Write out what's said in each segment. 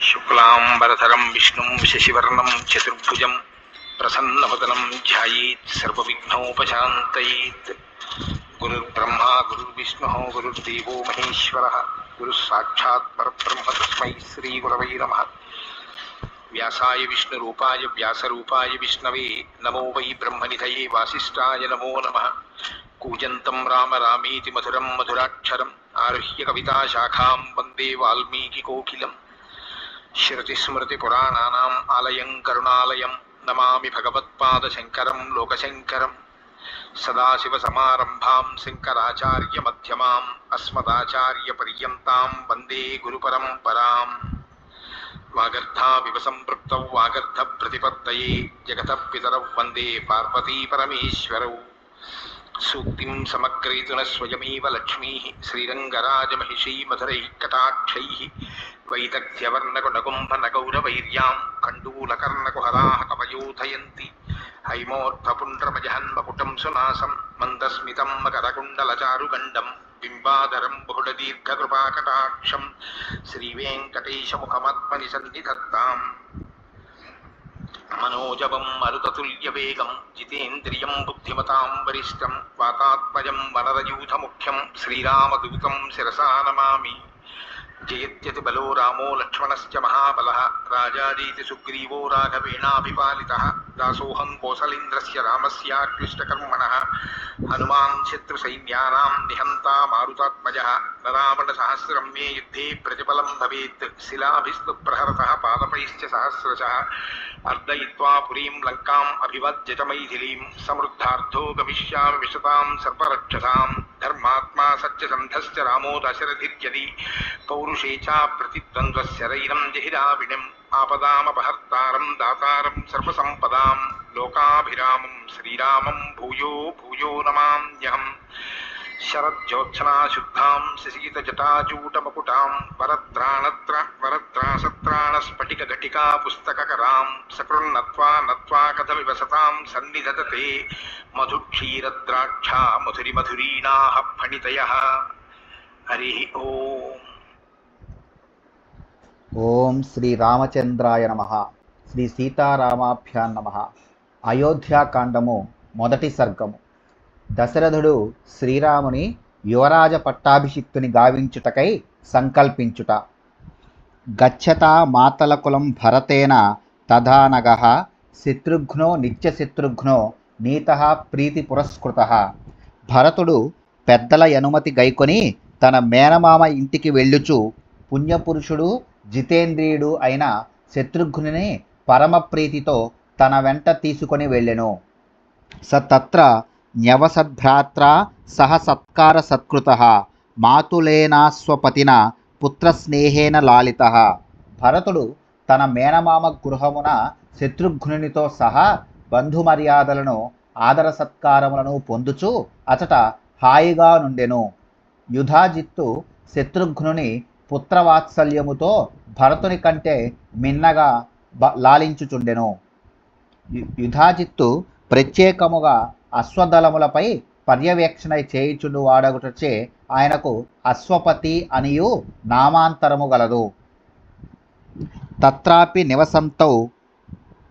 శుక్లాంబరధరం విష్ణుం శశివర్ణం చతుర్భుజం ప్రసన్నవదనం ధ్యాయేత్ సర్వవిఘ్నోపశాంతయేత్. గురుర్బ్రహ్మా గురుర్విష్ణుః గురుర్దేవో మహేశ్వరः గురుః సాక్షాత్ పరబ్రహ్మ తస్మై శ్రీగురవై నమః. వ్యాసాయ విష్ణురూపాయ వ్యాసరూపాయ విష్ణవే నమో వై బ్రహ్మనిధయే వాసిష్ఠాయ నమో నమః. కూజంతం రామ రామేతి మధురం మధురాక్షరం ఆరుహ్య కవితాశాఖాం వందే వాల్మీకికోకిలం. శృతిస్మృతిపురాణానాం ఆలయం కరుణాలయం నమామి భగవత్పాదశంకరం లోకశంకరం. సదాశివసమారంభాం శంకరాచార్యమధ్యమాం అస్మదాచార్యపర్యంతాం వందే గురుపరంపరాం. వాగర్ధావివ సంపృక్తౌ వాగర్ధప్రతిపత్తయే జగతః పితరౌ వందే పార్వతీపరమేశ్వరౌ. సూక్తిం సమగ్రయతున స్వయమేవ లక్ష్మీః శ్రీరంగరాజమహిషీ మధురైః కటాక్షైః. వైదగ్ధ్యవర్ణకుడగుంభనగౌరవైర్యాం కండూలకర్ణకుహరాः కవయోధయంతి. హైమోర్ధపుండ్రమజహన్మకుటం సునాసం మందస్మితం మకరకుండలచారుగండం బింబాధరం బహుళదీర్ఘకృపాకటాక్షం శ్రీవేంకటేశముఖమాత్మని సన్నిధత్తాం. మనోజవం మరుతతుల్యవేగం జితేంద్రియం బుద్ధిమతాం వరిష్టం వాతాత్మజం వనరయూథముఖ్యం శ్రీరామదూతం శిరసా నమామి. జయత్యతి బలో రామో లక్ష్మణశ్చ మహాబలః రాజాదీతి సుగ్రీవో రాఘవేణాభిపాలితః. దాసోహం కోసలేంద్రస్య రామస్యాక్లిష్టకర్మణః హనుమాన్ శత్రుసైన్యానాం నిహంతా మారుతాత్మజः. రావణసహస్రం మే యుద్ధే ప్రతిఫలం భవేత్ శిలాభిస్తు ప్రహరతः పాదపైశ్చ సహస్రశः. అర్దయిత్వా పురీం లంకాం అభివజ్య చ మైథిలీం సమృద్ధార్థో గమిష్యామి విశతాం సర్వరక్షసాం. ధర్మాత్మా సత్యసంధశ్చ రామో దశరథిర్యది పౌరుషే చ ప్రతిద్వంద్వశరైరం జహిరావిణిం. ఆపదామపహర్తారం దాతారం సర్వసంపదాం లోకాభిరామం శ్రీరామం భూయో భూయో నమామ్యహం. శరజ్యోత్సనాశుద్ధాం శశీతజటాజూటమకుటాం వరత్రాసత్రాణస్ఫటికఘటికా పుస్తకకరాం. సకృన్నత్వా నత్వా కథమివ సతాం సన్నిధతతే మధుక్షీరద్రాక్షా మధురిమధురీణాః ఫణితయః. హరి ఓం. ఓం శ్రీ రామచంద్రాయ నమః. శ్రీ సీతారామాభ్యాం నమః. అయోధ్యాకాండము మొదటి సర్గము. దశరథుడు శ్రీరాముని యువరాజ పట్టాభిషిక్తుని గావించుటకై సంకల్పించుట. గచ్చతా మాతలకులం భరతేన తథానగః శత్రుఘ్నో నిత్యశత్రుఘ్నో నీతః ప్రీతి పురస్కృతః. భరతుడు పెద్దల అనుమతి గైకొని తన మేనమామ ఇంటికి వెళ్ళుచు పుణ్యపురుషుడు జితేంద్రియుడు అయిన శత్రుఘ్నుని పరమప్రీతితో తన వెంట తీసుకొని వెళ్ళెను. స తత్ర న్యవసద్భ్రాత్రా సహ సత్కార సత్కృతః మాతులేనాస్వపతిన పుత్రస్నేహేన లాలితః. భరతుడు తన మేనమామ గృహమున శత్రుఘ్నునితో సహా బంధుమర్యాదలను ఆదర సత్కారములను పొందుచు అచట హాయిగా నుండెను. యుధాజిత్తు శత్రుఘ్నుని పుత్రవాత్సల్యముతో భరతుని కంటే మిన్నగా లాలించుచుండెను. యుధాజిత్తు ప్రత్యేకముగా అశ్వదళములపై పర్యవేక్షణ చేయుచుండు వాడగుటచే ఆయనకు అశ్వపతి అనియు నామాంతరము గలదు. తత్రాపి నివసంతౌ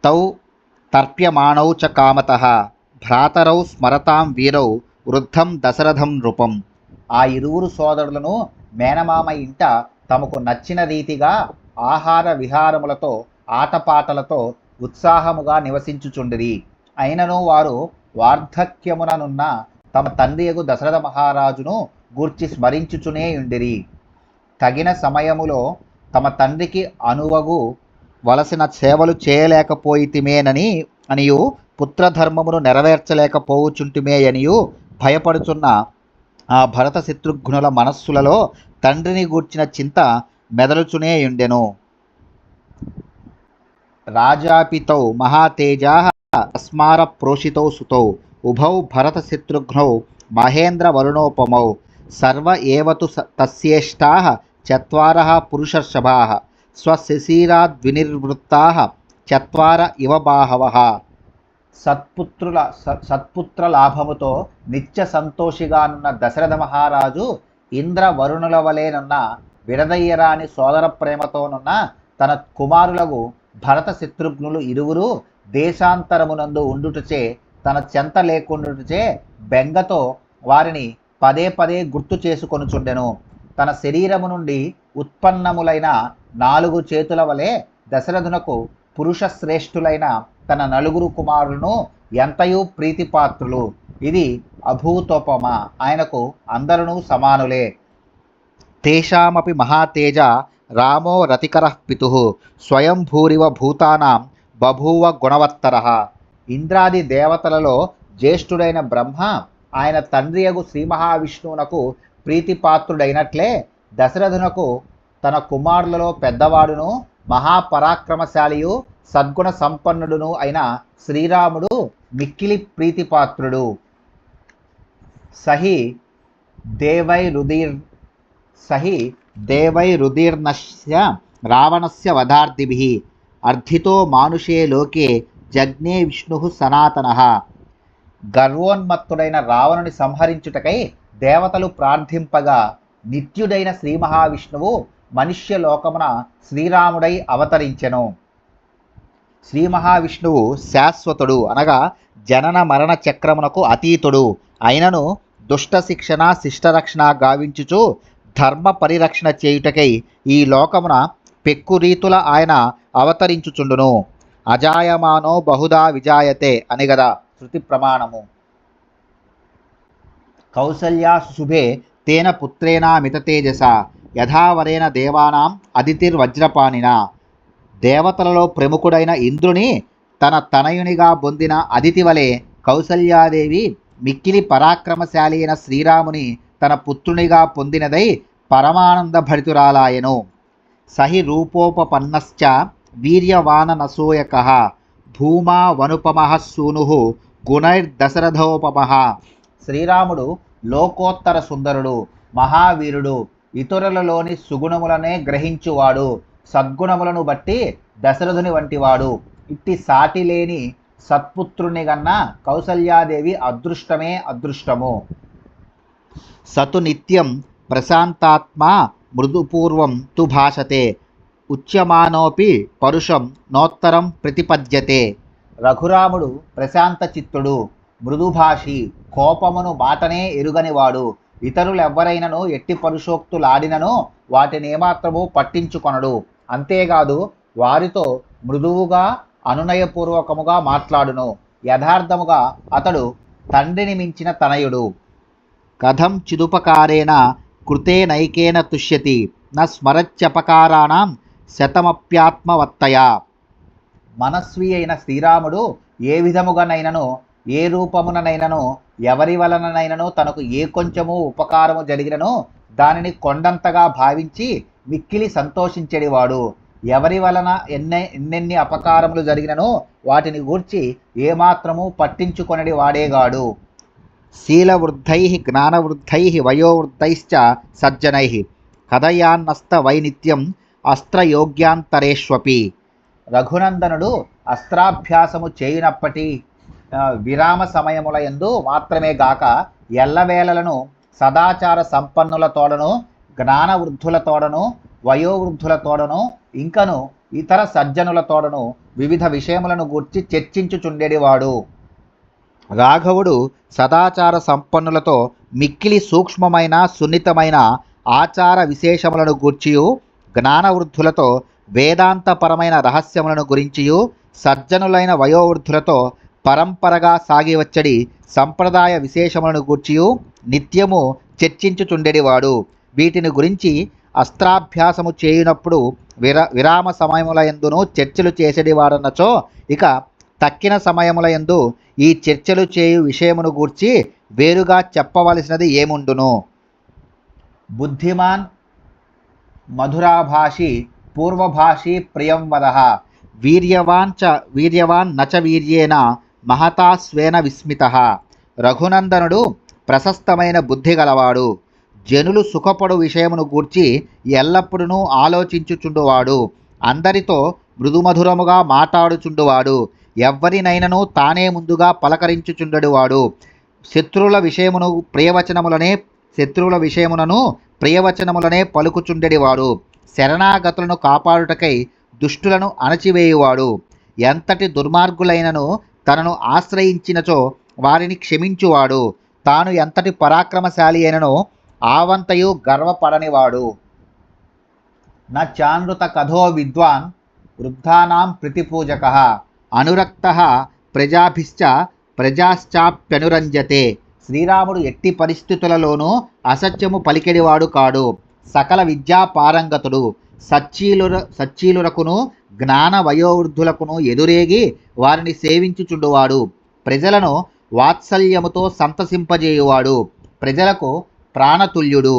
తౌ తర్ప్యమాణౌ చ కామతః భ్రాతరౌ స్మరతాం వీరౌ వృద్ధం దశరథం నృపం. ఆ ఇరువురు సోదరులను మేనమామ ఇంట తమకు నచ్చిన రీతిగా ఆహార విహారములతో ఆటపాటలతో ఉత్సాహముగా నివసించుచుండిరి. అయినను వారు వార్ధక్యముననున్న తమ తండ్రియగు దశరథ మహారాజును గూర్చి స్మరించుచునే ఉండిరి. తగిన సమయములో తమ తండ్రికి అనువగు వలసిన సేవలు చేయలేకపోయితిమేనని అనియు పుత్రధర్మమును నెరవేర్చలేకపోవుచుంటిమే అనియు భయపడుచున్న ఆ భరత శత్రుఘ్నుల మనస్సులలో తండ్రిని గూర్చిన చింత మెదలుచునే ఉండెను. రాజాపితౌ మహాతేజాః అస్మార ప్రోషితౌ సుతౌ ఉభౌ భరత శత్రుఘ్నౌ మహేంద్ర వరుణోపమౌ. సర్వ ఏవతు తస్యేష్టాః చత్వారః పురుషర్షభాః స్వశిశిరాద్వినిర్వృత్తాః చత్వార ఇవ బాహవః. సత్పుత్ర లాభముతో నిత్య సంతోషిగానున్న దశరథ మహారాజు ఇంద్ర వరుణుల వలెనున్న విడదయ్యరాని సోదర ప్రేమతోనున్న తన కుమారులకు భరత శత్రుఘ్నులు ఇరువురు దేశాంతరమునందు ఉండుటచే తన చెంత లేకుండుటచే బెంగతో వారిని పదే పదే గుర్తు చేసుకొనుచుండెను. తన శరీరము నుండి ఉత్పన్నములైన 4 చేతుల వలె దశరథునకు పురుష శ్రేష్ఠులైన తన 4 కుమారులను ఎంతయు ప్రీతిపాత్రులు. ఇది అభూతోపమ. ఆయనకు అందరూ సమానులే. తేషామపి మహాతేజ రామో రతికరః పితుః స్వయంభూరివ భూతానాం బభూవ గుణవత్తరః. ఇంద్రాది దేవతలలో జ్యేష్ఠుడైన బ్రహ్మ ఆయన తండ్రియగు శ్రీ మహావిష్ణువునకు ప్రీతిపాత్రుడైనట్లే దశరథునకు తన కుమారులలో పెద్దవాడును మహాపరాక్రమశాలియు సద్గుణ సంపన్నుడును అయిన శ్రీరాముడు మిక్కిలి ప్రీతిపాత్రుడు. సహి దేవైరుదీర్నస్య రావణస్య వధార్దిభిః అర్థితో మానుషే లోకే జజ్ఞే విష్ణుః సనాతనః. గర్వోన్మత్తుడైన రావణుని సంహరించుటకై దేవతలు ప్రార్థింపగా నిత్యుడైన శ్రీ మహావిష్ణువు మనుష్య లోకమున శ్రీరాముడై అవతరించెను. శ్రీ మహావిష్ణువు శాశ్వతుడు అనగా జనన మరణ చక్రమునకు అతీతుడు అయినను దుష్ట శిక్షణ శిష్టరక్షణ గావించుచు ధర్మ పరిరక్షణ చేయుటకై ఈ లోకమున పెక్కు రీతుల ఆయన అవతరించుచుండును. అజాయమానో బహుదా విజాయతే అని గదా శృతి ప్రమాణము. కౌసల్యా శుభే తేన పుత్రేణామిత తేజస యథావరేణ దేవానాం అదితిర్వజ్రపాణిన. దేవతలలో ప్రముఖుడైన ఇంద్రుని తన తనయునిగా పొందిన అదితి వలె కౌసల్యాదేవి మిక్కిలి పరాక్రమశాలి అయిన శ్రీరాముని తన పుత్రునిగా పొందినదై పరమానంద భరితురాలాయను. సహి రూపోపపన్నశ్చ వీర్యవాననసూయకః భూమా వనుపమః సూనుః గుణైర్దశరథోపమః. శ్రీరాముడు లోకోత్తర సుందరుడు, మహావీరుడు, ఇతరులలోని సుగుణములనే గ్రహించువాడు, సద్గుణములను బట్టి దశరథుని వంటివాడు. ఇట్టి సాటి లేని సత్పుత్రుని గన్న కౌసల్యాదేవి అదృష్టమే అదృష్టము. సతు నిత్యం ప్రశాంతాత్మా మృదుపూర్వం తు భాషతే ఉచ్యమానోపి పరుషం నోత్తరం ప్రతిపద్యతే. రఘురాముడు ప్రశాంత చిత్తుడు, మృదుభాషి, కోపమును మాటనే ఎరుగనివాడు. ఇతరులెవ్వరైనను ఎట్టి పరుషోక్తులాడినను వాటిని ఏమాత్రము పట్టించుకొనడు. అంతేకాదు వారితో మృదువుగా అనునయపూర్వకముగా మాట్లాడును. యథార్థముగా అతడు తండ్రిని మించిన తనయుడు. కథం చిదుపకారేణ కృతేనైకేన తుష్యతి న స్మరత్యపకారాణం శతమప్యాత్మవత్తయ. మనస్వి అయిన శ్రీరాముడు ఏ విధముగానైనను ఏ రూపముననైనను ఎవరి వలననైనను తనకు ఏ కొంచెము ఉపకారము జరిగినను దానిని కొండంతగా భావించి మిక్కిలి సంతోషించెడివాడు. ఎవరి వలన ఎన్నెన్ని అపకారములు జరిగినను వాటిని గూర్చి ఏమాత్రము పట్టించుకొనడి వాడేగాడు. శీలవృద్ధై జ్ఞానవృద్ధై వయోవృద్ధైశ్చ సజ్జనై కథయాన్నస్త వైనిత్యం అస్త్రయోగ్యాంతరేష్వపి. రఘునందనుడు అస్త్రాభ్యాసము చేయునప్పటి విరామ సమయముల యందు మాత్రమే గాక ఎల్లవేళలను సదాచార సంపన్నులతోడను జ్ఞానవృద్ధులతోడను వయోవృద్ధులతోడను ఇంకను ఇతర సజ్జనులతోడను వివిధ విషయములను గూర్చి చర్చించుచుండెడివాడు. రాఘవుడు సదాచార సంపన్నులతో మిక్కిలి సూక్ష్మమైన సున్నితమైన ఆచార విశేషములను గూర్చియు జ్ఞానవృద్ధులతో వేదాంతపరమైన రహస్యములను గురించియు సజ్జనులైన వయోవృద్ధులతో పరంపరగా సాగివచ్చడి సంప్రదాయ విశేషములను గూర్చియు నిత్యము చర్చించుచుండెడివాడు. వీటిని గురించి అస్త్రాభ్యాసము చేయునప్పుడు విరామ సమయముల యందును చర్చలు చేసేడివాడన్నచో ఇక తక్కిన సమయముల యందు ఈ చర్చలు చేయు విషయమును గూర్చి వేరుగా చెప్పవలసినది ఏముండును. బుద్ధిమాన్ మధురాభాషి పూర్వభాషి ప్రియం వదః వీర్యవాన్ నచ వీర్యేన మహతా స్వేన విస్మితః. రఘునందనుడు ప్రశస్తమైన బుద్ధి గలవాడు, జనులు సుఖపడు విషయమును గూర్చి ఎల్లప్పుడూ ఆలోచించుచుండువాడు, అందరితో మృదుమధురముగా మాట్లాడుచుండువాడు, ఎవ్వరినైనను తానే ముందుగా పలకరించుచుండెడివాడు, శత్రువుల విషయమునను ప్రియవచనములనే పలుకుచుండెడివాడు, శరణాగతులను కాపాడుటకై దుష్టులను అణచివేయువాడు. ఎంతటి దుర్మార్గులైనను తనను ఆశ్రయించినచో వారిని క్షమించువాడు. తాను ఎంతటి పరాక్రమశాలి అయినను ఆవంతయు గర్వపడనివాడు. న చానృత కథో విద్వాన్ వృద్ధానాం ప్రతిపూజకః అనురక్తః ప్రజాభిశ్చ ప్రజాశ్చాప్యనురంజతే. శ్రీరాముడు ఎట్టి పరిస్థితులలోనూ అసత్యము పలికెడివాడు కాడు. సకల విద్యా పారంగతుడు. సచ్చీలురకును జ్ఞాన వయోవృద్ధులకును ఎదురేగి వారిని సేవించుచుండువాడు. ప్రజలను వాత్సల్యముతో సంతసింపజేయువాడు. ప్రజలకు ప్రాణతుల్యుడు.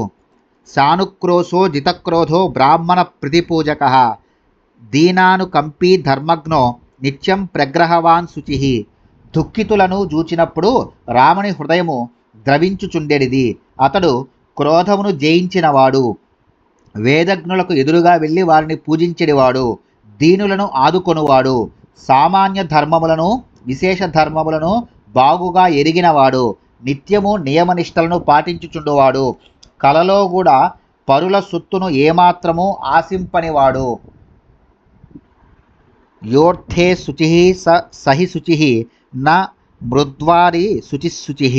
సానుక్రోశో జితక్రోధో బ్రాహ్మణ ప్రతిపూజకః దీనానుకంపీ ధర్మజ్ఞో నిత్యం ప్రగ్రహవాన్ శుచిః. దుఃఖితులను చూచినప్పుడు రాముని హృదయము ద్రవించుచుండెడిది. అతడు క్రోధమును జయించినవాడు. వేదజ్ఞులకు ఎదురుగా వెళ్ళి వారిని పూజించెడివాడు. దీనులను ఆదుకొనువాడు. సామాన్య ధర్మములను విశేష ధర్మములను బాగుగా ఎరిగినవాడు. నిత్యము నియమనిష్టలను పాటించుచుండువాడు. కలలో కూడా పరుల సొత్తును ఏమాత్రము ఆశింపనివాడు. యోర్థే శుచిః సహి శుచిః న మృద్వారి శుచిశుచిః.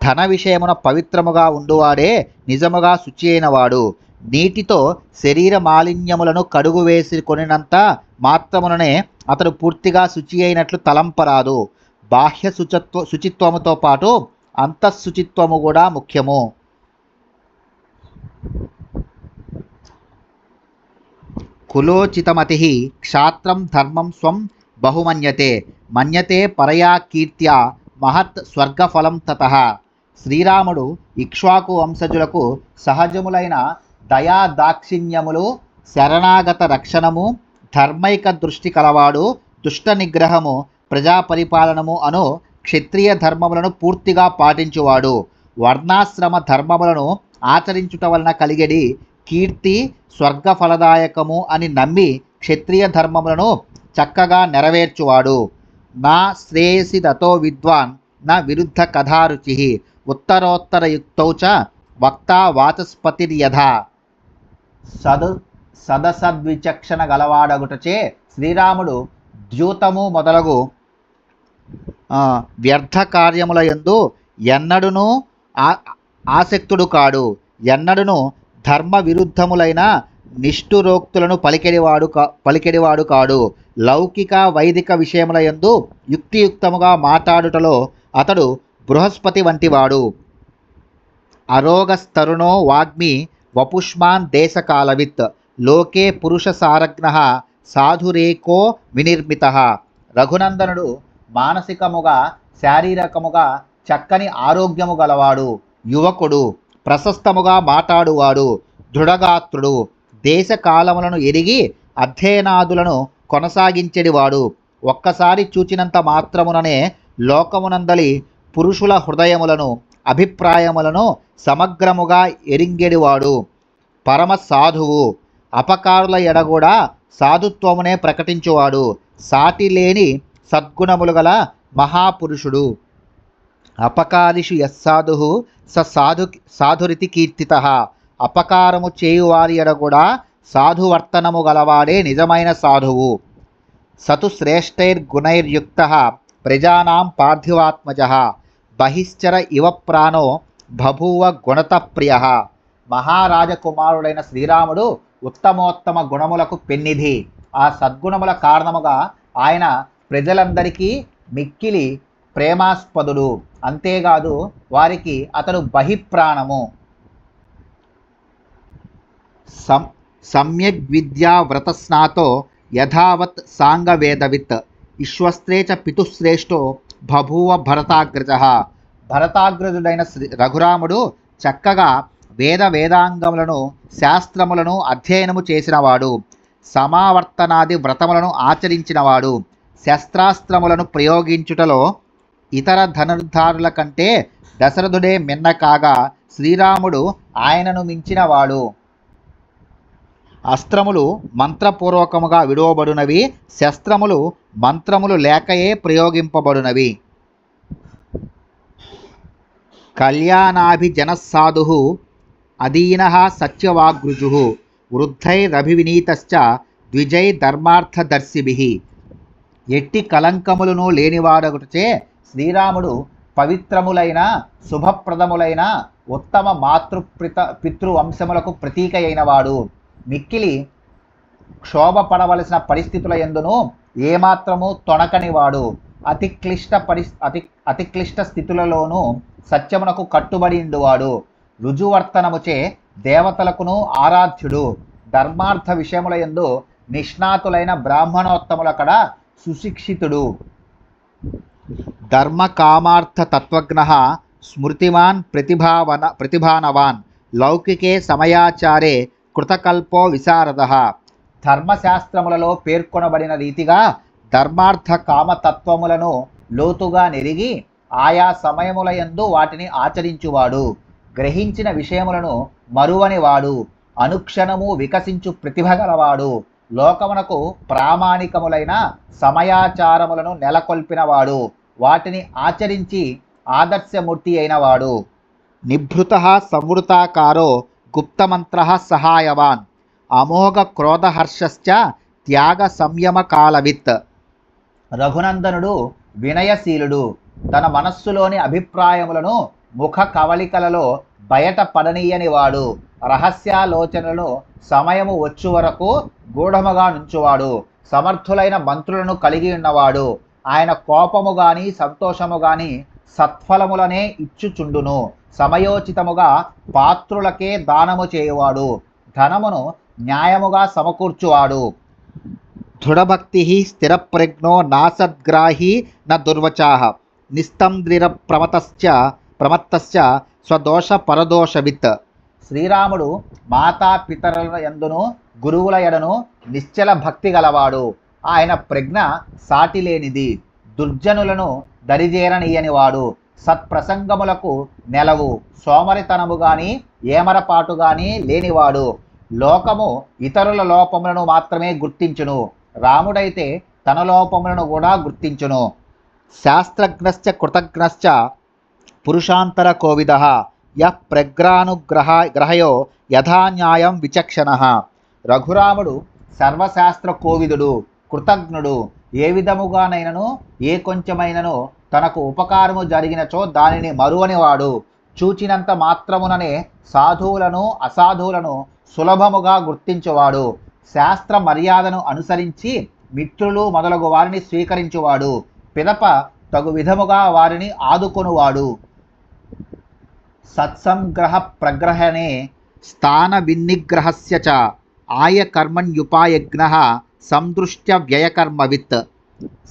ధన విషయమున పవిత్రముగా ఉండువాడే నిజముగా శుచి అయినవాడు. నీటితో శరీర మాలిన్యములను కడుగు వేసి కొనినంత మాత్రముననే అతడు పూర్తిగా శుచి అయినట్లు తలంపరాదు. బాహ్య శుచిత్వముతో పాటు అంతఃశుచిత్వము కూడా ముఖ్యము. కులోచితమతిః క్షాత్రం ధర్మం స్వం బహుమన్యతే మన్యతే పరయా కీర్త్యా మహత్ స్వర్గఫలం తతః. శ్రీరాముడు ఇక్ష్వాకు వంశజులకు సహజములైన దయా దాక్షిణ్యములు, శరణాగత రక్షణము, ధర్మైక దృష్టి కలవాడు, దుష్ట నిగ్రహము, ప్రజా పరిపాలనము అను క్షత్రియ ధర్మములను పూర్తిగా పాటించువాడు. వర్ణాశ్రమ ధర్మములను ఆచరించుట వలన కలిగేది కీర్తి స్వర్గఫలదాయకము అని నమ్మి క్షత్రియ ధర్మములను చక్కగా నెరవేర్చువాడు. నా శ్రేయసి దతో విద్వాన్ నా విరుద్ధ కథారుచి ఉత్తరోత్తరయుక్తౌ చ వక్తా వాచస్పతిర్యథా. సదసద్విచక్షణ గలవాడగుటచే శ్రీరాముడు ద్యూతము మొదలగు వ్యర్థ కార్యముల యందు ఎన్నడునూ ఆసక్తుడు కాడు. ఎన్నడును ధర్మ విరుద్ధములైన నిష్ఠురోక్తులను పలికెడివాడు కాడు. లౌకిక వైదిక విషయముల యందు యుక్తియుక్తముగా మాట్లాడుటలో అతడు బృహస్పతి వంటివాడు. అరోగస్తరుణో వాగ్మి వపుష్మాన్ దేశకాలవిత్ లోకే పురుష సారజ్ఞః సాధురేకో వినిర్మితః. రఘునందనుడు మానసికముగా శారీరకముగా చక్కని ఆరోగ్యము గలవాడు. యువకుడు. ప్రశస్తముగా మాట్లాడువాడు. దృఢగాత్రుడు. దేశకాలములను ఎరిగి అధ్యయనాదులను కొనసాగించెడివాడు. ఒక్కసారి చూచినంత మాత్రముననే లోకమునందలి పురుషుల హృదయములను అభిప్రాయములను సమగ్రముగా ఎరింగెడివాడు. పరమ సాధువు. అపకారుల ఎడగూడా సాధుత్వమునే ప్రకటించువాడు. సాటి లేని సద్గుణములు గల మహాపురుషుడు. అపకారిషు యస్సాధుః స సాధురితి కీర్తితః. అపకారము చేయువారి ఎడగూడా సాధువర్తనము గలవాడే నిజమైన సాధువు. సతు శ్రేష్టైర్గుణైర్యుక్తః ప్రజానాం పార్థివాత్మజః బహిశ్చర ఇవ ప్రాణో బభూవ గుణతః ప్రియః. మహారాజకుమారుడైన శ్రీరాముడు ఉత్తమోత్తమ గుణములకు పెన్నిధి. ఆ సద్గుణముల కారణముగా ఆయన ప్రజలందరికీ మిక్కిలి ప్రేమాస్పదుడు. అంతేకాదు వారికి అతడు బహిప్రాణము. సమ్యగ్ విద్యా వ్రతస్నాతో యథావత్ సాంగవేదవిత్ విశ్వస్త్రే చ పితుశ్రేష్టో బభూవ భరతాగ్రజః. భరతాగ్రజుడైన రఘురాముడు చక్కగా వేదాంగములను శాస్త్రములను అధ్యయనము చేసినవాడు. సమావర్తనాది వ్రతములను ఆచరించినవాడు. శస్త్రాస్త్రములను ప్రయోగించుటలో ఇతర ధనుర్ధారుల కంటే దశరథుడే మిన్న కాగా శ్రీరాముడు ఆయనను మించినవాడు. అస్త్రములు మంత్రపూర్వకముగా విడువబడునవి. శస్త్రములు మంత్రములు లేకయే ప్రయోగింపబడునవి. కళ్యాణాభిజనస్సాధుః అదీనః సత్యవాగ్రుజుః వృద్ధైరభివినీతశ్చ ద్విజై ధర్మార్థదర్శిభిః. ఎట్టి కలంకములను లేనివాడొకటిచే శ్రీరాముడు పవిత్రములైన శుభప్రదములైన ఉత్తమ పితృవంశములకు ప్రతీక అయినవాడు. మిక్కిలి క్షోభపడవలసిన పరిస్థితుల యందును ఏమాత్రము తొణకనివాడు. అతి క్లిష్ట స్థితులలోనూ సత్యమునకు కట్టుబడిండువాడు. రుజువర్తనముచే దేవతలకును ఆరాధ్యుడు. ధర్మార్థ విషయముల యందు నిష్ణాతులైన బ్రాహ్మణోత్తములకడ సుశిక్షితుడు. ధర్మకామార్థ తత్వజ్ఞః స్మృతిమాన్ ప్రతిభానవాన్. లౌకికే సమయాచారే కృతకల్పో విశారదః. ధర్మశాస్త్రములలో పేర్కొనబడిన రీతిగా ధర్మార్థ కామతత్వములను లోతుగా నెరిగి ఆయా సమయముల యందు వాటిని ఆచరించువాడు. గ్రహించిన విషయములను మరువనివాడు. అనుక్షణము వికసించు ప్రతిభ గలవాడు. లోకమునకు ప్రామాణికములైన సమయాచారములను నెలకొల్పినవాడు. వాటిని ఆచరించి ఆదర్శమూర్తి అయినవాడు. నిభృతః సంవృతాకారో గుప్తమంత్రః సహాయవాన్. అమోఘ క్రోధహర్షశ్చ త్యాగ సంయమ కాలవిత్. రఘునందనుడు వినయశీలుడు. తన మనస్సులోని అభిప్రాయములను ముఖ కవళికలలో బయట పడనీయనివాడు. రహస్యాలోచనలను సమయము వచ్చు వరకు గూఢముగా నుంచువాడు. సమర్థులైన మంత్రులను కలిగి ఉన్నవాడు. ఆయన కోపము గాని సంతోషము గాని సత్ఫలములనే ఇచ్చుచుండును. సమయోచితముగా పాత్రులకే దానము చేయువాడు. ధనమును న్యాయముగా సమకూర్చువాడు. దృఢభక్తి స్థిరప్రజ్ఞో నాసద్గ్రాహీ న దుర్వచాః. నిస్తంద్రిర ప్రమత్తశ్చ స్వదోష పరదోషవిత్. శ్రీరాముడు మాతాపితరుల యందును గురువుల ఎడను నిశ్చల భక్తి గలవాడు. ఆయన ప్రజ్ఞ సాటిలేనిది. దుర్జనులను దరిజేరనీయనివాడు. సత్ప్రసంగములకు నెలవు. సోమరితనము గాని ఏమరపాటు గాని లేనివాడు. లోకము ఇతరుల లోపములను మాత్రమే గుర్తించును. రాముడైతే తన లోపములను కూడా గుర్తించును. శాస్త్రజ్ఞశ్చ కృతజ్ఞశ్చ పురుషాంతర కోవిదః. యః ప్రగ్రానుగ్రహయో యథా న్యాయం విచక్షణః. రఘురాముడు సర్వశాస్త్ర కోవిదుడు, కృతజ్ఞుడు. ఏ విధముగానైనను ఏ కొంచెమైనను తనకు ఉపకారము జరిగినచో దానిని మరువనివాడు. చూచినంత మాత్రముననే సాధువులను అసాధువులను సులభముగా గుర్తించువాడు. శాస్త్ర మర్యాదను అనుసరించి మిత్రులు మొదలగు వారిని స్వీకరించువాడు. పిదప తగు విధముగా వారిని ఆదుకొనువాడు. సత్సంగ్రహ ప్రగ్రహణే స్థాన వినిగ్రహస్య చ ఆయకర్మణ్యుపాయజ్ఞః సందృష్ట్య వ్యయకర్మవిత్.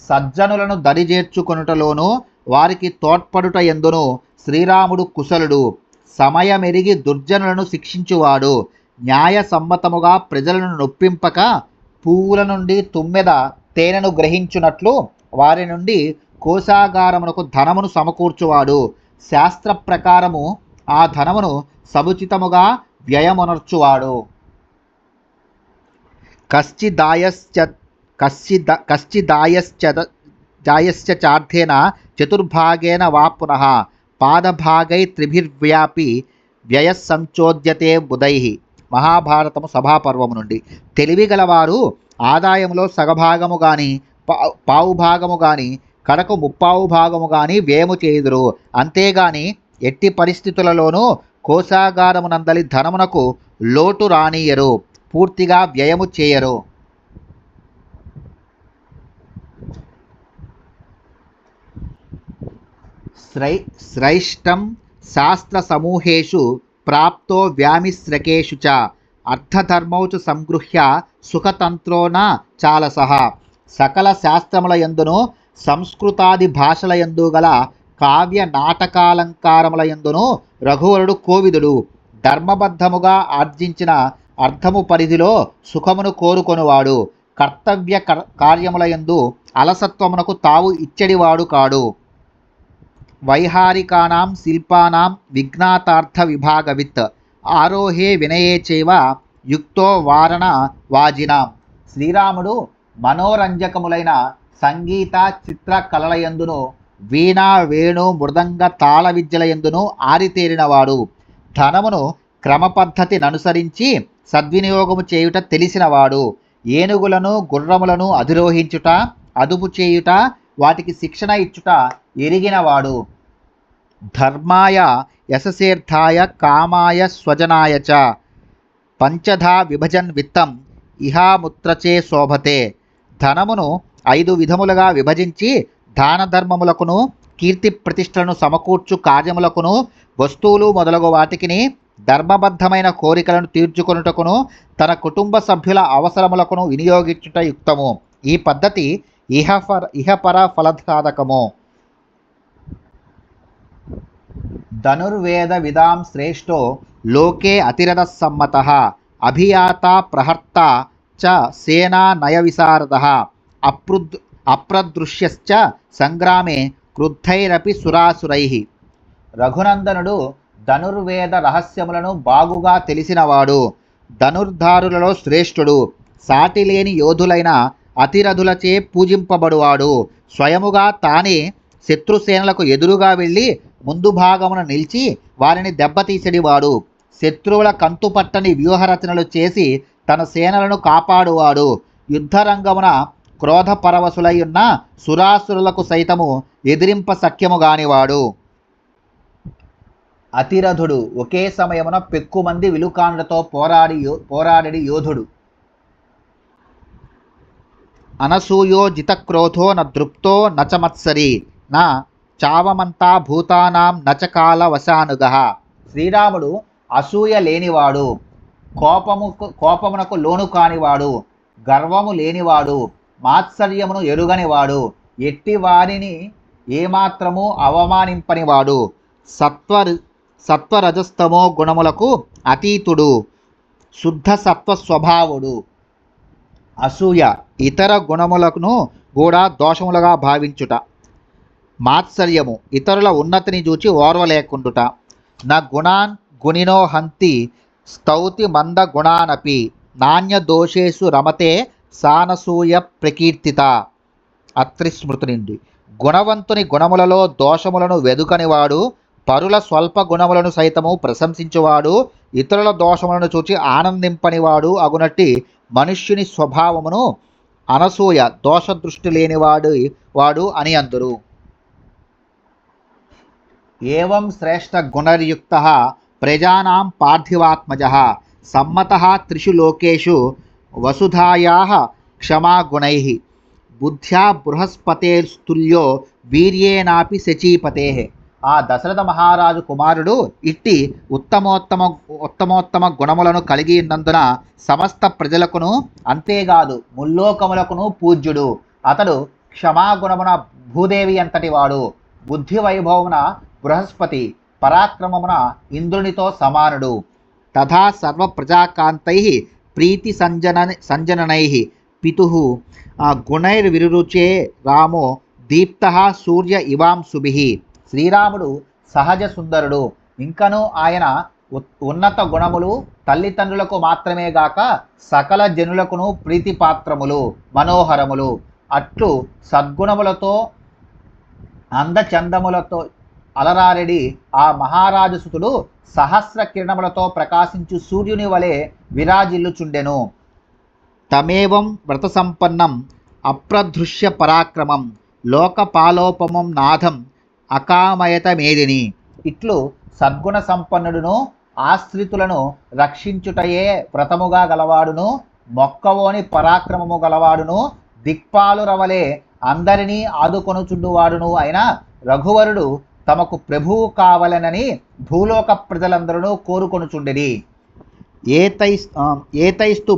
సజ్జనులను దరిజేర్చుకొనుటలోనూ వారికి తోడ్పడుట యందును శ్రీరాముడు కుశలుడు. సమయమెరిగి దుర్జనులను శిక్షించువాడు. న్యాయసమ్మతముగా ప్రజలను నొప్పింపక పువ్వుల నుండి తుమ్మెద తేనెను గ్రహించున్నట్లు వారి నుండి కోశాగారమునకు ధనమును సమకూర్చువాడు. శాస్త్ర ప్రకారము ఆ ధనమును సముచితముగా వ్యయమునర్చువాడు. కశ్చిదాయశ్చార్థేన చతుర్భాగేన వా పునః పాదభాగై త్రిభిర్వ్యాపి వ్యయస్సంచోద్యతే బుధైః. మహాభారతము సభాపర్వము నుండి. తెలివిగలవారు ఆదాయంలో సగభాగము గాని పావుభాగము గాని కడకు ముప్పావు భాగము గాని వ్యయము చేయుదురు. అంతేగాని ఎట్టి పరిస్థితులలోనూ కోశాగారమునందలి ధనమునకు లోటు రానియరు. పూర్తిగా వ్యయము చేయరు. శ్రైష్టం శాస్త్ర సమూహేషు ప్రాప్తో వ్యామిశ్రకేషు చ అర్థధర్మౌ చ సంగృహ్య సుఖతంత్రో న చాలసః. సకల శాస్త్రముల యందును సంస్కృతాది భాషల యందు గల కావ్య నాటకాలంకారముల యందును రఘువరుడు కోవిదుడు. ధర్మబద్ధముగా ఆర్జించిన అర్థము పరిధిలో సుఖమును కోరుకొనువాడు. కర్తవ్య కార్యముల యందు అలసత్వమునకు తావు ఇచ్చడివాడు కాడు. వైహారికానాం శిల్పానాం విజ్ఞాతార్థ విభాగవిత్. ఆరోహే వినయే చైవ యుక్తో వారణ వాజినాం. శ్రీరాముడు మనోరంజకములైన సంగీత చిత్ర కళలయందును వీణా వేణు మృదంగ తాళ విద్యలయందును ఆరితేరినవాడు. ధనమును క్రమపద్ధతిననుసరించి సద్వినియోగము చేయుట తెలిసినవాడు. ఏనుగులను గుర్రములను అధిరోహించుట, అదుపు చేయుట, వాటికి శిక్షణ ఇచ్చుట ఎరిగినవాడు. ధర్మాయ యశసేర్థాయ కామాయ స్వజనాయ చ పంచధా విభజన్ విత్తం ఇహాముత్రచే శోభతే. ధనమును 5 విధములుగా విభజించి దాన ధర్మములకును, కీర్తి ప్రతిష్టలను సమకూర్చు కార్యములకును, వస్తువులు మొదలగు వాటికిని, ధర్మబద్ధమైన కోరికలను తీర్చుకొనుటకును, తన కుటుంబ సభ్యుల అవసరములకును వినియోగించుట యుక్తము. ఈ పద్ధతి ఇహపర ఫలసాధకము. ధనుర్వేద విదాం శ్రేష్టో లోకే అతిరథ సమ్మతః అభియాత ప్రహర్త చ సేనా నయ విశారదః అప్రదృశ్యశ్చ సంగ్రామే క్రుద్ధైరపి సురాసురైః. రఘునందనుడు ధనుర్వేద రహస్యములను బాగుగా తెలిసినవాడు. ధనుర్ధారులలో శ్రేష్ఠుడు. సాటిలేని యోధులైన అతిరథులచే పూజింపబడువాడు. స్వయముగా తానే శత్రుసేనలకు ఎదురుగా వెళ్ళి ముందు భాగమున నిలిచి వారిని దెబ్బతీసెడివాడు. శత్రువుల కంతుపట్టని వ్యూహరచనలు చేసి తన సేనలను కాపాడువాడు. యుద్ధరంగమున క్రోధ పరవశులై ఉన్న సురాసురులకు సైతము ఎదిరింప సఖ్యము గానివాడు. అతిరథుడు ఒకే సమయమున పెక్కుమంది విలుకాండ్లతో పోరాడి యోధుడు. అనసూయో జితక్రోధో న దృప్తో నచమత్సరి నా చావమంతా భూతానాం నచకాల వశానుగః. శ్రీరాముడు అసూయ లేనివాడు, కోపమునకు లోను కానివాడు, గర్వము లేనివాడు, మాత్సర్యమును ఎరుగనివాడు, ఎట్టి వారిని ఏమాత్రము అవమానింపనివాడు, సత్వరజస్తమో గుణములకు అతీతుడు, శుద్ధ సత్వ స్వభావుడు. అసూయ ఇతర గుణములను కూడా దోషములుగా భావించుట. మాత్సర్యము ఇతరుల ఉన్నతిని చూచి ఓర్వలేకుండుట. న గుణాన్ గుణినో హంతి స్తౌతి మంద గుణానపి నాణ్యదోషేషు రమతే సానసూయ ప్రకీర్తిత. అత్రి స్మృతి నుండి. గుణవంతుని గుణములలో దోషములను వెదుకనివాడు, పరుల స్వల్ప గుణములను సైతము ప్రశంసించువాడు, ఇతరుల దోషములను చూచి ఆనందింపనివాడు అగునట్టి మనుష్యుని స్వభావమును అనసూయ దోషదృష్టి లేనివాడు అని అందురు. ఏవం శ్రేష్ఠ గుణర్యుక్తః ప్రజానాం పార్థివాత్మజః సమ్మతః త్రిషు లోకేషు వసుధాయాః క్షమాగుణైః బుద్ధ్యా బృహస్పతేస్తుల్యో వీర్యేనాపి శచీపతేః. ఆ దశరథ మహారాజు కుమారుడు ఇట్టి ఉత్తమోత్తమ గుణములను కలిగి ఉన్నందున సమస్త ప్రజలకును అంతేకాదు ముల్లోకములకును పూజ్యుడు. అతడు క్షమాగుణమున భూదేవి అంతటి వాడు, బుద్ధి వైభవమున బృహస్పతి, పరాక్రమమున ఇంద్రునితో సమానుడు. తథా సర్వ ప్రజాకాంతై ప్రీతి సంజననై పితుః గుణైర్విరుచే రామో దీప్తః సూర్య ఇవాంశుభిః. శ్రీరాముడు సహజ సుందరుడు. ఇంకను ఆయన ఉన్నత గుణములు తల్లిదండ్రులకు మాత్రమే గాక సకల జనులకును ప్రీతిపాత్రములు, మనోహరములు. అట్లు సద్గుణములతో అందచందములతో అలరారెడి ఆ మహారాజు సుతుడు సహస్ర కిరణములతో ప్రకాశించు సూర్యుని వలె విరాజిల్లుచుండెను. తమేవం వ్రత సంపన్నం అప్రదృశ్య పరాక్రమం లోకపాలోపమం నాథం అకామయత మేదిని. ఇట్లు సద్గుణ సంపన్నుడును, ఆశ్రితులను రక్షించుటయే వ్రతముగా గలవాడును, మొక్కవోని పరాక్రమము గలవాడును, దిక్పాలురవలే అందరినీ ఆదుకొనుచుండువాడును అయిన రఘువరుడు తమకు ప్రభువు కావలెనని భూలోక ప్రజలందరూ కోరుకొనుచుండిరి. ఏతైస్తు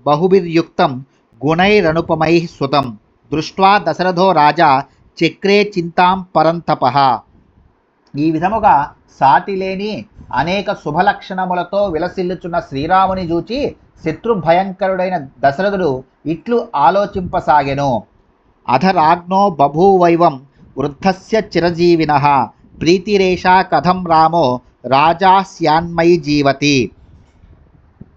బహుభిర్యుక్తం గుణైరనుపమై సుతం దృష్ట్వా దశరథో రాజా చక్రే చింతాం పరంతపః. ఈ విధముగా సాటిలేని అనేక శుభలక్షణములతో విలసిల్లుచున్న శ్రీరాముని చూచి శత్రుభయంకరుడైన దశరథుడు ఇట్లు ఆలోచింపసాగెను. అధరాజ్ఞో బభూవైవం వృద్ధస్య చిరజీవినః ప్రీతిరేషా కథం రామో రాజా స్యాన్మయి జీవతి.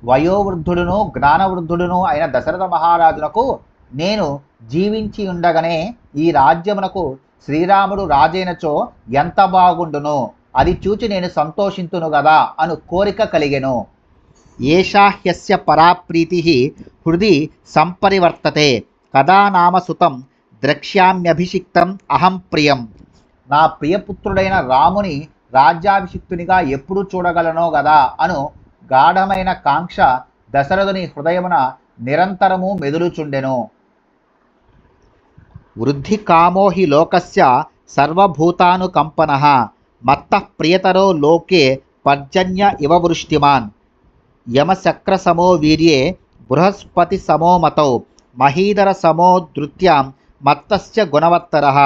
వయోవృద్ధుడును జ్ఞానవృద్ధుడును అయిన దశరథ మహారాజునకు నేను జీవించి ఉండగానే ఈ రాజ్యమునకు శ్రీరాముడు రాజైనచో ఎంత బాగుండును, అది చూచి నేను సంతోషింతును గదా అను కోరిక కలిగెను. ఏషా హ్యస్య పరా ప్రీతిః హృది సంపరివర్తతే కదా నామ సుతం ద్రక్ష్యామ్యభిషిక్తం అహం ప్రియం. నా ప్రియపుత్రుడైన రాముని రాజ్యాభిషిక్తునిగా ఎప్పుడు చూడగలనో గదా అను గాఢమైన కాంక్ష దశరథుని హృదయమున నిరంతరము మెదులుచుండెను. వృద్ధి కామో హి లోకస్య సర్వభూతానుకంపనః మత్తః ప్రియతరో లోకే పర్జన్య ఇవ వృష్టిమాన్. యమశక్రసమో వీర్యే బృహస్పతి సమో మతౌ మహీధర సమో ధృత్యాం మత్తస్య గుణవత్తరః.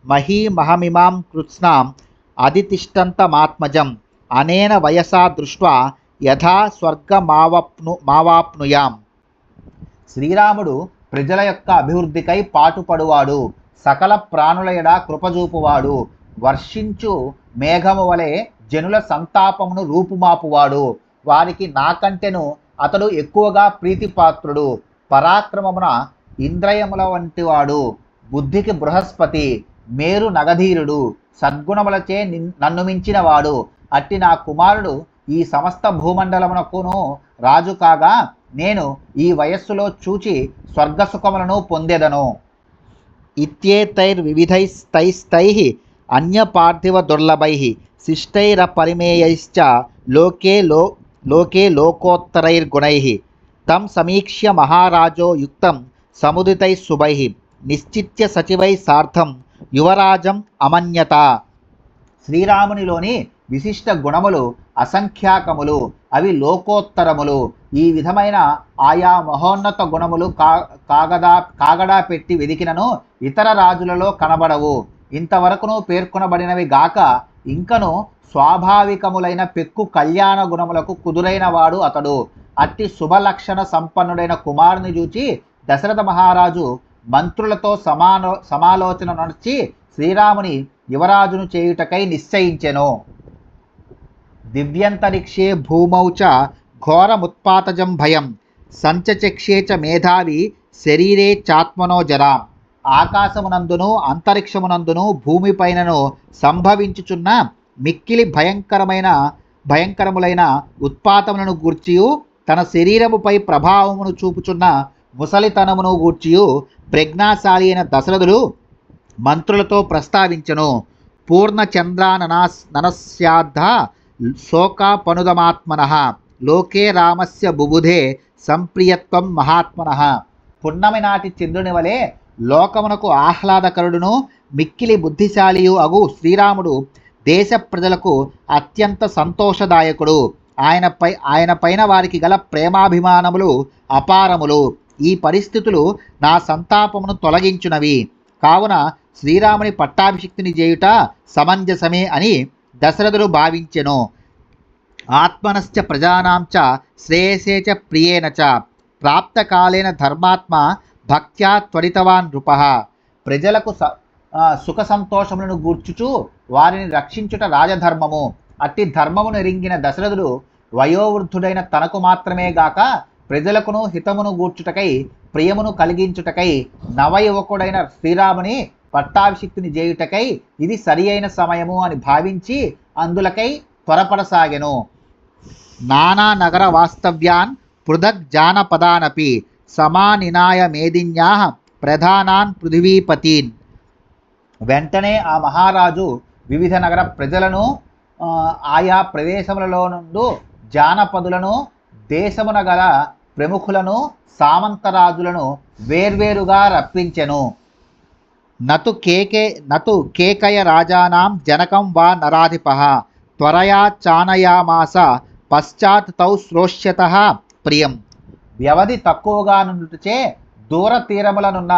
మహీమహమిమాం కృత్స్నాం అధితిష్టంతమాత్మజం అనేన వయసా దృష్ట్వా యథా స్వర్గమావాప్నుయాం. శ్రీరాముడు ప్రజల యొక్క అభివృద్ధికై పాటుపడువాడు, సకల ప్రాణుల ఎడ కృపజూపువాడు, వర్షించు మేఘము వలె జనుల సంతాపమును రూపుమాపువాడు, వారికి నాకంటెను అతడు ఎక్కువగా ప్రీతిపాత్రుడు, పరాక్రమమున ఇంద్రయముల వంటివాడు, బుద్ధికి బృహస్పతి, మేరు నగధీరుడు, సద్గుణములచే నన్ను మించినవాడు. అట్టి నా కుమారుడు ఈ సమస్త భూమండలమునకును రాజు కాగా నేను ఈ వయస్సులో చూచి స్వర్గసుఖములను పొందెదను. ఇత్యేతైర్వివిధైస్తైస్తైః అన్యపార్థివ దుర్లభైః శిష్టైరపరిమేయైశ్చ లోకే లోకోత్తరైర్గుణైః తం సమీక్ష్య మహారాజో యుక్తం సముదితైః శుభైః నిశ్చిత్య సచివైః సార్ధం యువరాజం అమన్యత. శ్రీరామునిలోని విశిష్ట గుణములు అసంఖ్యాకములు, అవి లోకోత్తరములు. ఈ విధమైన ఆయా మహోన్నత గుణములు కాగడా పెట్టి వెదికినను ఇతర రాజులలో కనబడవు. ఇంతవరకును పేర్కొనబడినవి గాక ఇంకను స్వాభావికములైన పెక్కు కళ్యాణ గుణములకు కుదురైన వాడు అతడు. అట్టి శుభలక్షణ సంపన్నుడైన కుమారుని చూచి దశరథ మహారాజు మంత్రులతో సమాలోచన నడిచి శ్రీరాముని యువరాజును చేయుటకై నిశ్చయించెను. దివ్యంతరిక్షే భూమౌ చ ఘోరముత్పాతజం భయం సంచచక్షే చ మేధావి శరీరే చాత్మనో జరా. ఆకాశమునందును అంతరిక్షమునందును భూమిపైనను సంభవించుచున్న మిక్కిలి భయంకరములైన ఉత్పాతములను గూర్చియు తన శరీరముపై ప్రభావమును చూపుచున్న ముసలితనమును గూర్చియు ప్రజ్ఞాశాలి అయిన దశరథుడు మంత్రులతో ప్రస్తావించెను. పూర్ణచంద్రాననస్యాద్ధ శోకాపనుదమాత్మనః లోకే రామస్య బుబుధే సంప్రియత్వం మహాత్మనః. పున్నమి నాటి చంద్రుని వలె లోకమునకు ఆహ్లాదకరుడును మిక్కిలి బుద్ధిశాలియు అగు శ్రీరాముడు దేశ ప్రజలకు అత్యంత సంతోషదాయకుడు. ఆయన పైన వారికి గల ప్రేమాభిమానములు అపారములు. ఈ పరిస్థితులు నా సంతాపమును తొలగించునవి. కావున శ్రీరాముని పట్టాభిషిక్తుని చేయుట సమంజసమే అని దశరథుడు భావించెను. ఆత్మనశ్చ ప్రజానాం చ శ్రేయసే చ ప్రియేణ చ ప్రాప్తకాలేన ధర్మాత్మ భక్త్యా త్వరితవాన్ నృపః. ప్రజలకు సుఖ సంతోషములను గూర్చుచు వారిని రక్షించుట రాజధర్మము. అట్టి ధర్మమును ఎరింగిన దశరథుడు వయోవృద్ధుడైన తనకు మాత్రమే గాక ప్రజలకును హితమును గూర్చుటకై ప్రియమును కలిగించుటకై నవయువకుడైన శ్రీరాముని పట్టాభిషిక్తుని చేయుటకై ఇది సరి అయిన సమయము అని భావించి అందులకై త్వరపడసాగెను. నానా నగర వాస్తవ్యాన్ పృథక్ జానపదానపి సమానినాయ మేదిన్యాః ప్రధానాన్ పృథివీపతీన్. వెంటనే ఆ మహారాజు వివిధ నగర ప్రజలను ఆయా ప్రదేశములలో నుండి జానపదులను దేశమున గల ప్రముఖులను సామంతరాజులను వేర్వేరుగా రప్పించెను. నతు కేకయ రాజానాం జనకం వా నరాధిపః త్వరయా చానయామాస పశ్చాత్ తౌ శ్రోష్యతః ప్రియం. వ్యవధి తక్కువగా నుండుటచే దూర తీరములనున్న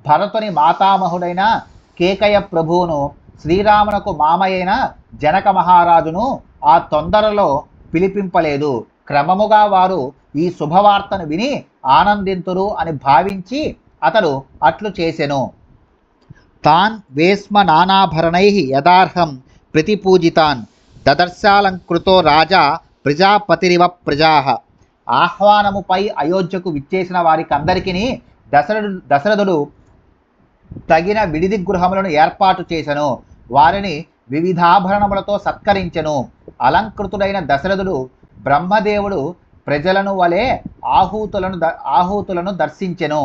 భరతుని మాతామహుడైన కేకయ ప్రభువును శ్రీరామునకు మామయ్యైన జనక మహారాజును ఆ తొందరలో పిలిపింపలేదు. క్రమముగా వారు ఈ శుభవార్తను విని ఆనందింతురు అని భావించి అతడు అట్లు చేసెను. తాన్ వేస్మ నానాభరణైః యదార్హం ప్రతిపూజితాన్ దదర్శాలంకృతో రాజా ప్రజాపతిరివ ప్రజాః. ఆహ్వానముపై అయోధ్యకు విచ్చేసిన వారికందరికీ దశరథుడు తగిన విడిది గృహములను ఏర్పాటు చేసెను. వారిని వివిధాభరణములతో సత్కరించెను. అలంకృతుడైన దశరథుడు బ్రహ్మదేవుడు ప్రజలను వలె ఆహూతులను దర్శించెను.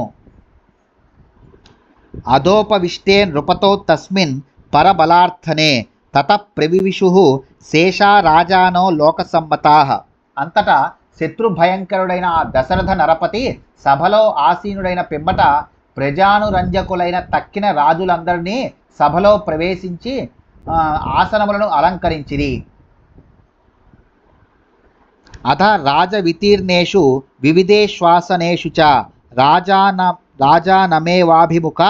అదోపవిష్టే నృపతో తస్మిన్ పరబలార్థనే తత ప్రవివిషుః శేషా రాజానో లోకసమ్మతాః. అంతటా శత్రుభయంకరుడైన ఆ దశరథ నరపతి సభలో ఆసీనుడైన పిమ్మట ప్రజానురంజకులైన తక్కిన రాజులందరినీ సభలో ప్రవేశించి ఆసనములను అలంకరించిరి. అథ రాజవితీర్ణేషు వివిధేష్వాసనేషు చ రాజానమేవాభిముఖ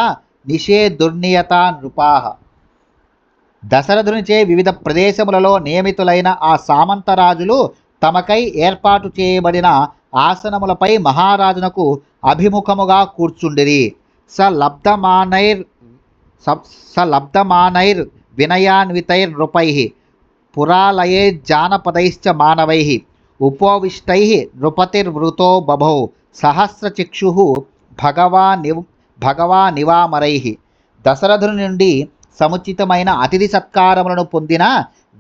నిషేధుర్నియతా నృపాః. దశరథునిచే వివిధ ప్రదేశములలో నియమితులైన ఆ సామంతరాజులు తమకై ఏర్పాటు చేయబడిన ఆసనములపై మహారాజునకు అభిముఖముగా కూర్చుండిరి. సలబ్ధమానైర్ వినయాన్వితైర్నృపైః పురాలయైర్జానపదైశ్చ మానవైః ఉపోవిష్టైః నృపతిర్వృతో బభౌ సహస్రచక్షుః భగవానివామరైః. దశరథుని నుండి సముచితమైన అతిథి సత్కారములను పొందిన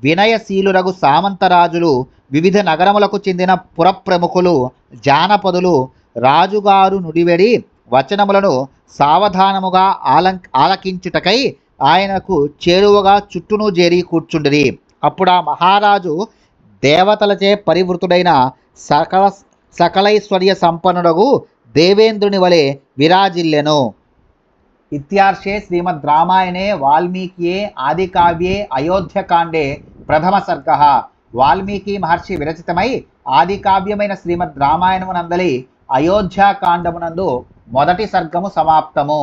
వినయశీలురగు సామంతరాజులు, వివిధ నగరములకు చెందిన పురప్రముఖులు, జానపదులు రాజుగారు నుడివెడి వచనములను సావధానముగా ఆలకించుటకై ఆయనకు చేరువగా చుట్టూను చేరి కూర్చుండిరి. అప్పుడు ఆ మహారాజు దేవతలచే పరివృతుడైన సకలైశ్వర్య సంపన్నుడగు దేవేంద్రుని వలె విరాజిల్లెను. ఇత్యార్షే శ్రీమద్ రామాయణే వాల్మీకియే ఆదికావ్యే అయోధ్యకాండే ప్రథమ సర్గః. వాల్మీకి మహర్షి విరచితమై ఆదికావ్యమైన శ్రీమద్ రామాయణమునందలి అయోధ్యాకాండమునందు మొదటి సర్గము సమాప్తము.